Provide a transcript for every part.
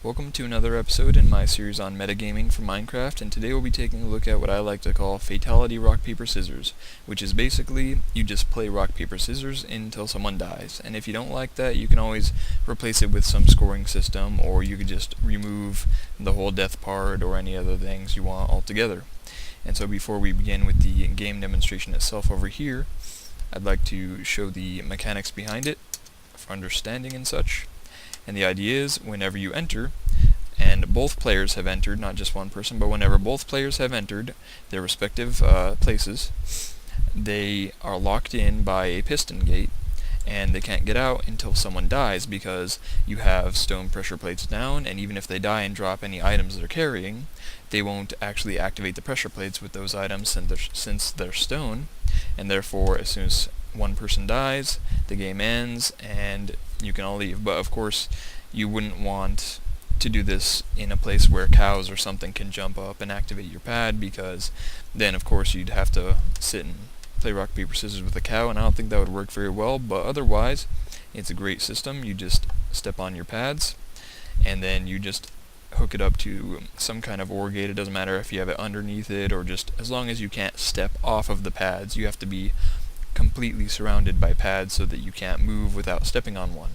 Welcome to another episode in my series on metagaming for Minecraft, and today we'll be taking a look at what I like to call Fatality Rock Paper Scissors, which is basically you just play rock paper scissors until someone dies. And if you don't like that, you can always replace it with some scoring system, or you could just remove the whole death part or any other things you want altogether. And so before we begin with the game demonstration itself over here, I'd like to show the mechanics behind it for understanding and such. And the idea is, whenever you enter, and both players have entered, not just one person, but whenever both players have entered their respective places, they are locked in by a piston gate, and they can't get out until someone dies, because you have stone pressure plates down, and even if they die and drop any items they're carrying, they won't actually activate the pressure plates with those items since they're stone, and therefore as soon as one person dies, the game ends, and you can all leave. But of course, you wouldn't want to do this in a place where cows or something can jump up and activate your pad, because then of course you'd have to sit and play rock paper scissors with a cow, and I don't think that would work very well. But otherwise, it's a great system. You just step on your pads, and then you just hook it up to some kind of OR gate. It doesn't matter if you have it underneath it, or just as long as you can't step off of the pads. You have to be completely surrounded by pads so that you can't move without stepping on one.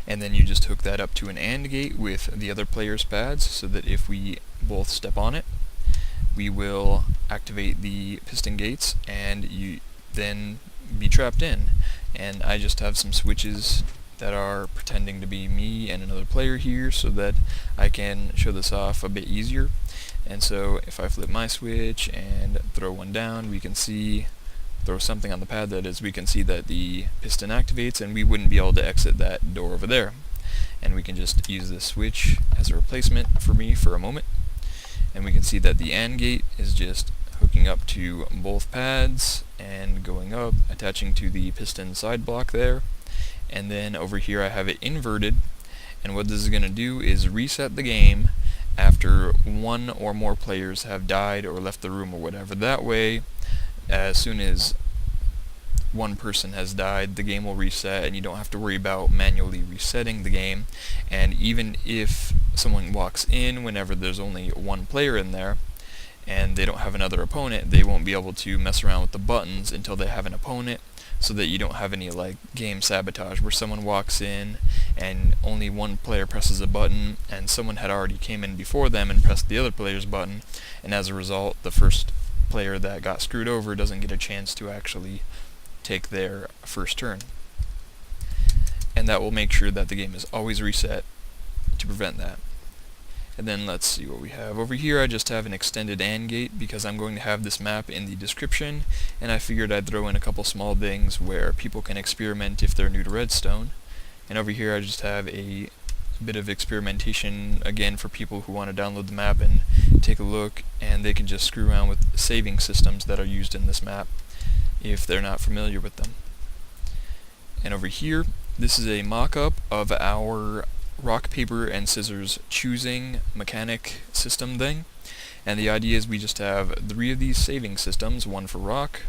And then you just hook that up to an AND gate with the other player's pads, so that if we both step on it, we will activate the piston gates and you then be trapped in. And I just have some switches that are pretending to be me and another player here, so that I can show this off a bit easier. And so if I flip my switch and throw one down, we can see throw something on the pad, that is, we can see that the piston activates, and we wouldn't be able to exit that door over there. And we can just use this switch as a replacement for me for a moment, and we can see that the AND gate is just hooking up to both pads and going up, attaching to the piston side block there. And then over here I have it inverted, and what this is going to do is reset the game after one or more players have died or left the room or whatever. That way, as soon as one person has died, the game will reset, and you don't have to worry about manually resetting the game. And even if someone walks in whenever there's only one player in there, and they don't have another opponent, they won't be able to mess around with the buttons until they have an opponent, so that you don't have any like game sabotage where someone walks in and only one player presses a button and someone had already came in before them and pressed the other player's button, and as a result the first player that got screwed over doesn't get a chance to actually take their first turn. And that will make sure that the game is always reset to prevent that. And then let's see what we have. Over here I just have an extended AND gate because I'm going to have this map in the description, and I figured I'd throw in a couple small things where people can experiment if they're new to redstone. And over here I just have a bit of experimentation again for people who want to download the map and take a look, and they can just screw around with saving systems that are used in this map if they're not familiar with them. And over here, this is a mock-up of our rock, paper, and scissors choosing mechanic system thing. And the idea is we just have 3 of these saving systems, one for rock,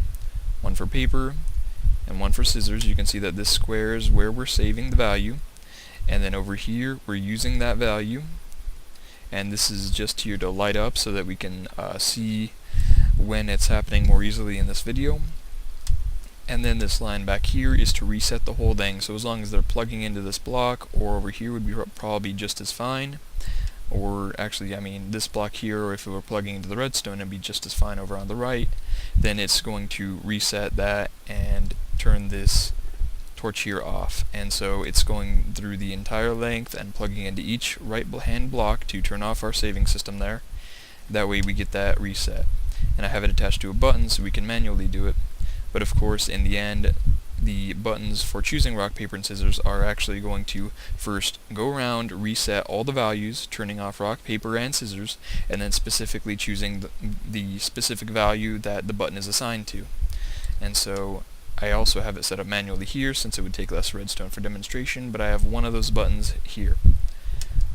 one for paper, and one for scissors. You can see that this square is where we're saving the value, and then over here we're using that value, and this is just here to light up so that we can see when it's happening more easily in this video. And then this line back here is to reset the whole thing, so as long as they're plugging into this block, or over here would be probably just as fine, or actually I mean this block here, or if it were plugging into the redstone it'd be just as fine over on the right, then it's going to reset that and turn this torch here off. And so it's going through the entire length and plugging into each right hand block to turn off our saving system there. That way we get that reset. And I have it attached to a button so we can manually do it. But of course, in the end, the buttons for choosing rock, paper, and scissors are actually going to first go around, reset all the values, turning off rock, paper, and scissors, and then specifically choosing the specific value that the button is assigned to. And so I also have it set up manually here, since it would take less redstone for demonstration, but I have one of those buttons here.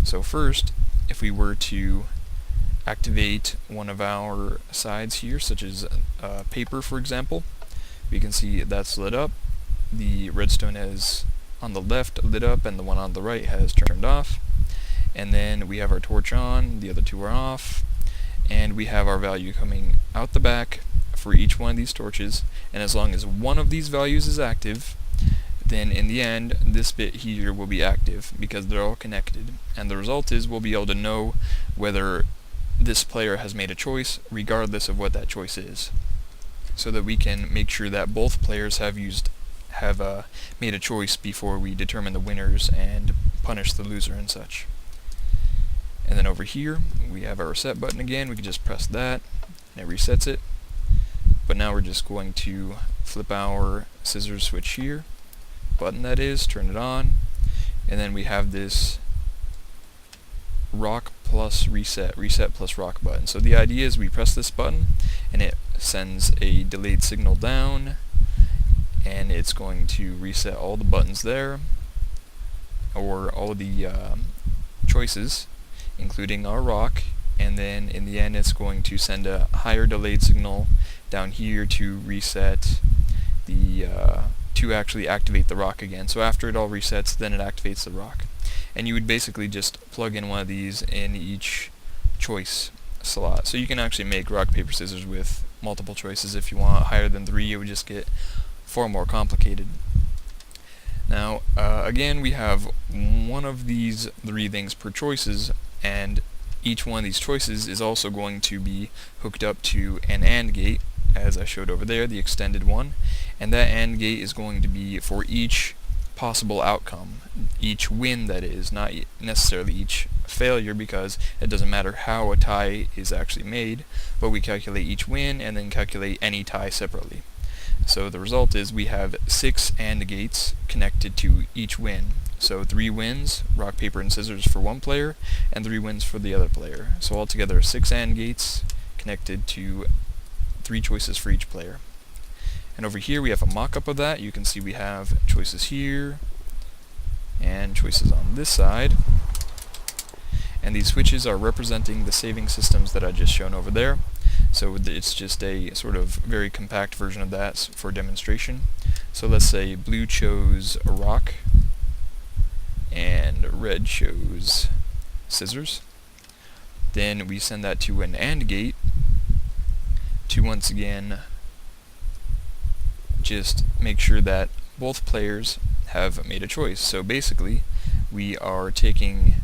So first, if we were to activate one of our sides here, such as paper for example, we can see that's lit up. The redstone is on the left lit up, and the one on the right has turned off. and then we have our torch on, the other two are off, and we have our value coming out the back for each one of these torches, and as long as one of these values is active, then in the end this bit here will be active because they're all connected, and the result is we'll be able to know whether this player has made a choice regardless of what that choice is, so that we can make sure that both players have made a choice before we determine the winners and punish the loser and such. And then over here we have our reset button again. We can just press that and it resets it. But now we're just going to flip our scissors switch here, button that is, turn it on, and then we have this rock plus reset, reset plus rock button. So the idea is we press this button and it sends a delayed signal down, and it's going to reset all the buttons there, or all the choices, including our rock, and then in the end it's going to send a higher delayed signal down here to reset the to actually activate the rock again. So after it all resets, then it activates the rock. And you would basically just plug in one of these in each choice slot. So you can actually make rock, paper, scissors with multiple choices if you want. Higher than 3, it would just get far more complicated. Now, again, we have one of these 3 things per choices, and each one of these choices is also going to be hooked up to an AND gate, as I showed over there, the extended one, and that AND gate is going to be for each possible outcome, each win that is, not necessarily each failure, because it doesn't matter how a tie is actually made, but we calculate each win and then calculate any tie separately. So the result is we have 6 AND gates connected to each win. So 3 wins, rock, paper, and scissors for one player, and 3 wins for the other player. So altogether 6 AND gates connected to 3 choices for each player. And over here we have a mock-up of that. You can see we have choices here and choices on this side. And these switches are representing the saving systems that I just shown over there. So it's just a sort of very compact version of that for demonstration. So let's say blue chose a rock and red chose scissors. Then we send that to an AND gate to once again just make sure that both players have made a choice. So basically we are taking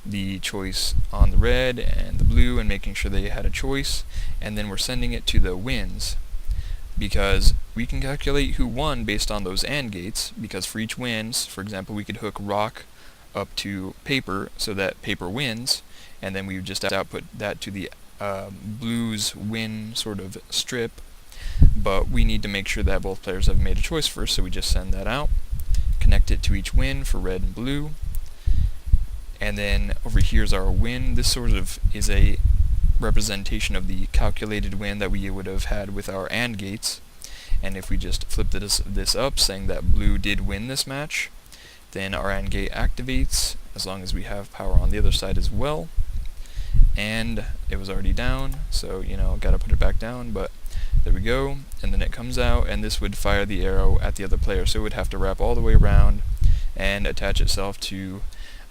the choice on the red and the blue and making sure they had a choice, and then we're sending it to the wins, because we can calculate who won based on those AND gates, because for each wins, for example, we could hook rock up to paper so that paper wins, and then we would just output that to the blues win sort of strip, but we need to make sure that both players have made a choice first, so we just send that out, connect it to each win for red and blue, and then over here's our win. This sort of is a representation of the calculated win that we would have had with our AND gates, and if we just flip this up saying that blue did win this match, then our AND gate activates as long as we have power on the other side as well. And it was already down, so gotta put it back down, but there we go, and then it comes out, and this would fire the arrow at the other player, so it would have to wrap all the way around and attach itself to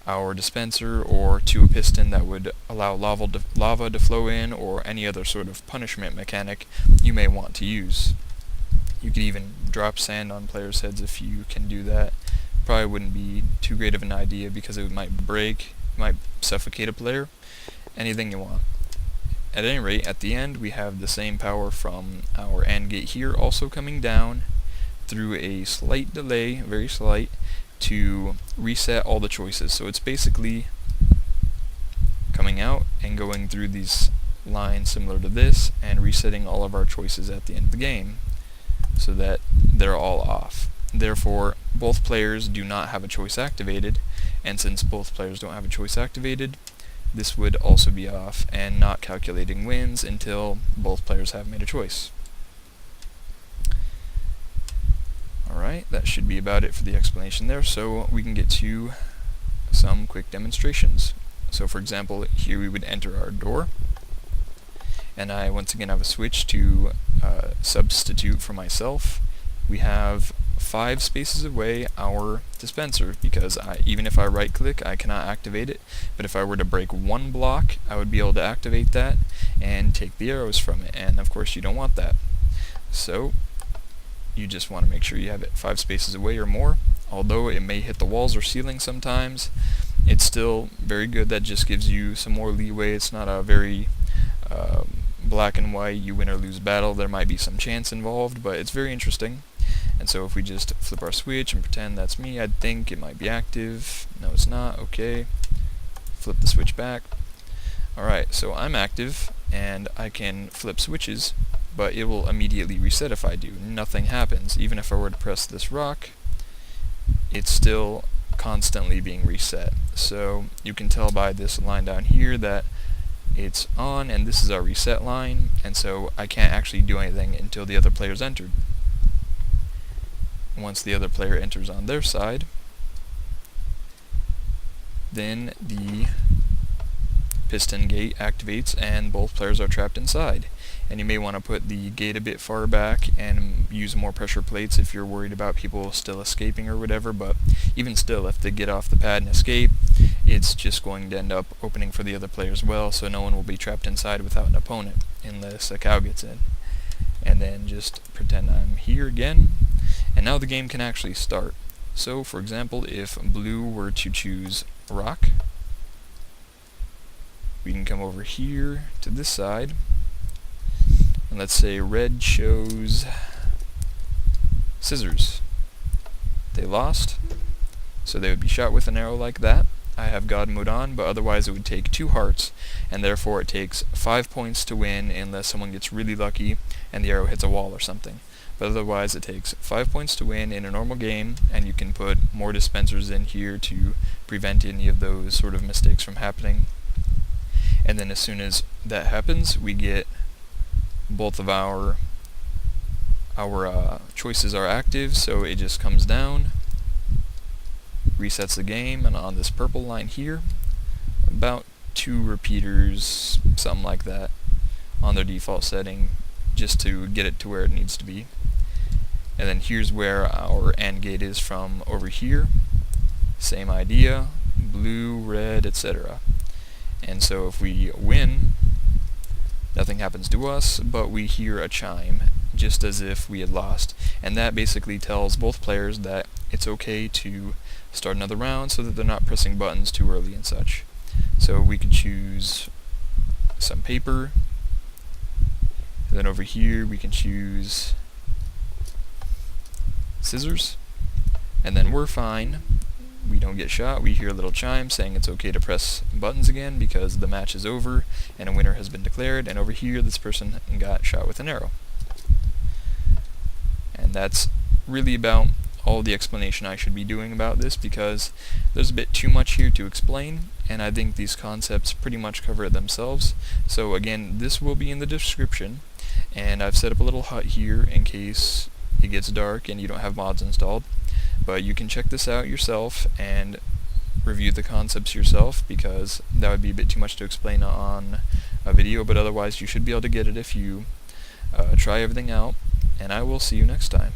our dispenser or to a piston that would allow lava to flow in, or any other sort of punishment mechanic you may want to use. You could even drop sand on players' heads if you can do that. Probably wouldn't be too great of an idea because it might break, might suffocate a player. Anything you want. At any rate, at the end we have the same power from our AND gate here also coming down through a slight delay, very slight, to reset all the choices. So it's basically coming out and going through these lines similar to this and resetting all of our choices at the end of the game so that they're all off. Therefore, both players do not have a choice activated, and since both players don't have a choice activated, this would also be off and not calculating wins until both players have made a choice. Alright, that should be about it for the explanation there, so we can get to some quick demonstrations. So for example, here we would enter our door, and I once again have a switch to substitute for myself. We have 5 spaces away our dispenser, because even if I right click I cannot activate it, but if I were to break one block I would be able to activate that and take the arrows from it, and of course you don't want that. So you just want to make sure you have it 5 spaces away or more. Although it may hit the walls or ceiling sometimes, it's still very good. That just gives you some more leeway. It's not a very black and white, you win or lose battle. There might be some chance involved, but it's very interesting. And so if we just flip our switch and pretend that's me, I'd think it might be active. No, it's not. Okay. Flip the switch back. Alright, so I'm active, and I can flip switches, but it will immediately reset if I do. Nothing happens. Even if I were to press this rock, it's still constantly being reset. So you can tell by this line down here that it's on, and this is our reset line, and so I can't actually do anything until the other player's entered. Once the other player enters on their side, then the piston gate activates and both players are trapped inside. And you may want to put the gate a bit far back and use more pressure plates if you're worried about people still escaping or whatever, but even still, if they get off the pad and escape, it's just going to end up opening for the other player as well, so no one will be trapped inside without an opponent, unless a cow gets in. And then just pretend I'm here again, and now the game can actually start. So, for example, if blue were to choose rock, we can come over here to this side, and let's say red chose scissors. They lost, so they would be shot with an arrow like that. I have God mode on, but otherwise it would take 2 hearts, and therefore it takes 5 points to win unless someone gets really lucky and the arrow hits a wall or something. But otherwise it takes 5 points to win in a normal game, and you can put more dispensers in here to prevent any of those sort of mistakes from happening. And then as soon as that happens, we get both of our choices are active, so it just comes down, resets the game, and on this purple line here, about 2 repeaters, something like that, on their default setting, just to get it to where it needs to be. And then here's where our AND gate is from over here. Same idea, blue, red, etc. And so if we win, nothing happens to us, but we hear a chime, just as if we had lost. And that basically tells both players that it's okay to start another round so that they're not pressing buttons too early and such. So we could choose some paper, and then over here we can choose scissors, and then we're fine. We don't get shot. We hear a little chime saying it's okay to press buttons again because the match is over and a winner has been declared, and over here this person got shot with an arrow. And that's really about all the explanation I should be doing about this, because there's a bit too much here to explain, and I think these concepts pretty much cover it themselves. So again, this will be in the description, and I've set up a little hut here in case it gets dark and you don't have mods installed. But you can check this out yourself and review the concepts yourself, because that would be a bit too much to explain on a video, but otherwise you should be able to get it if you try everything out, and I will see you next time.